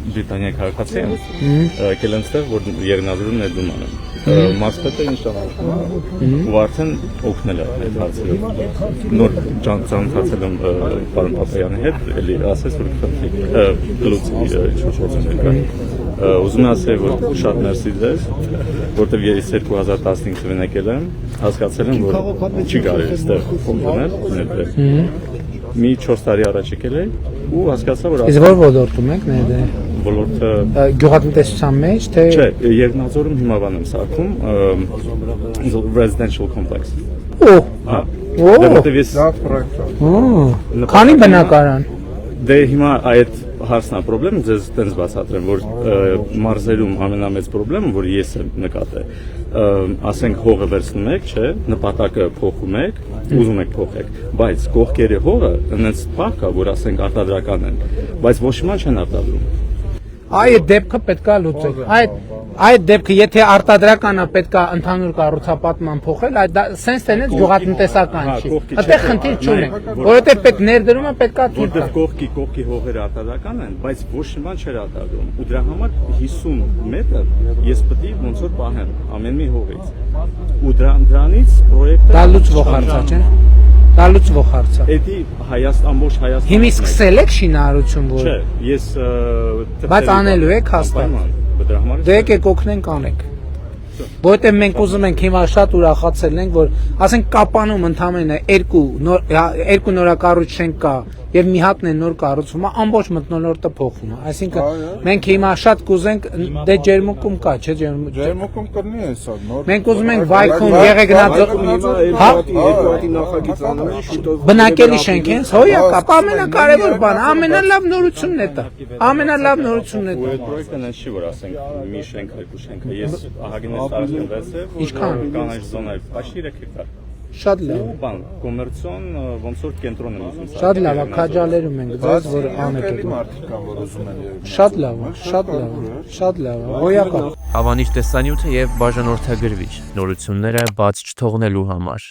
Բրիտանիայի քաղաքացի եմ, եկել եմ ստեղ, որ երկնազրում ներդրում անեմ։ Մասպետը ինչ ճանաչում ու արդեն օգնել է այդ հարցերով։ Նոր ճանաչել եմ պարոն Պապայանի հետ, էլի ասես, որ գլուծի ինչ-որ գործներ կա։ Ուզում եմ ասել, որ շատ մերսի ձեզ, որտեղ ես 2015 թվականին եկել եմ, հասկացել եմ, որ չի կարելի այստեղ փոխանցել, ներդրել։ Մի 4 տարի առաջ եկել եմ ու հասկացա, որ Իսկ որ ոլորտում եք ներդրել։ Ոլորտը գյուղատնտեսության մեջ, թե չէ, Երկնաձորում հիմա բան եմ սարքում, residential complex։ Քանի բնակարան։ Դե հիմա այդ հարցն է խնդրեմ, ձեզ տենց բացատրեմ, որ մարզերում ամենամեծ խնդրեմը, որ ես եմ նկատել, ասենք հողը վերցնում եք, չէ, նպատակը փոխում եք, ուզում եք փոխեք, բայց կողքերի հողը այնպես պահ կա, որ ասենք արտադրական են, բայց ոչ մի չեն արտադրում։ Այդ դեպքը պետքա լուծել։ Այդ դեպքը, եթե արտադրականը պետքա ընդհանուր կառուցապատման փոխել, այդ սենս տենից գյուղատնտեսական չի։ Այդտեղ խնդիր չունենք, որովհետև պետք ներդրումը պետքա թույլ տա։ Որտեղ կողքի հողերը արտադրական են, բայց ոչ մի բան չէր արտադրում։ Ու դրա համար 50 մետր ես պետք է ոնց որ պահեմ ամեն մի հողից։ Ու դրանից պրոյեկտը դա լուծվող հարց է, չէ՞։ Դա լուծվող հարց է։ Էդի ամբողջ Հայաստանը։ Հիմա սկսել եք շինարարություն, որ։ Չէ, ես Բայց անելու եք հաստատ։ Դե եկեք օգնենք անենք։ Որովհետև մենք ուզում ենք հիմա շատ ուրախացել ենք, որ ասենք Կապանում ընդամենը երկու նորակառույց կա եւ մի հատն է նոր կառուցումը, ամբողջ մթնոլորտը փոխվում է։ Այսինքն մենք հիմա շատ կուզենք դե ջերմուկում կա, չէ՞ ջերմուկում կլինի հեսա նոր։ Մենք ուզում ենք Վայքում Եղեգնաձոր բնակելի շենք են, հոյա կապ ամենակարևոր բանը, ամենալավ նորությունն է դա։ Ամենալավ նորությունն է դա։ Այդ պրոյեկտն է չի որ ասենք մի շենք, երկու շենք, ես ահագինս տարածքներս է, որ կանաչ զոնա, почти 3 հեկտար։ Շատ լավ։ Բան, կոմերցիոն ոնց որ կենտրոն եմ ուզում։ Շատ լավ, քաջալերում ենք ձեզ, որ անեք։ Մարդիկ կան, որ ուզում են եւ։ Շատ լավ, շատ լավ, շատ լավ, հոյակապ։ Հավանիչ տեսանյութը եւ բաժանորդագրվիչ նորությունները բաց չթողնելու համար։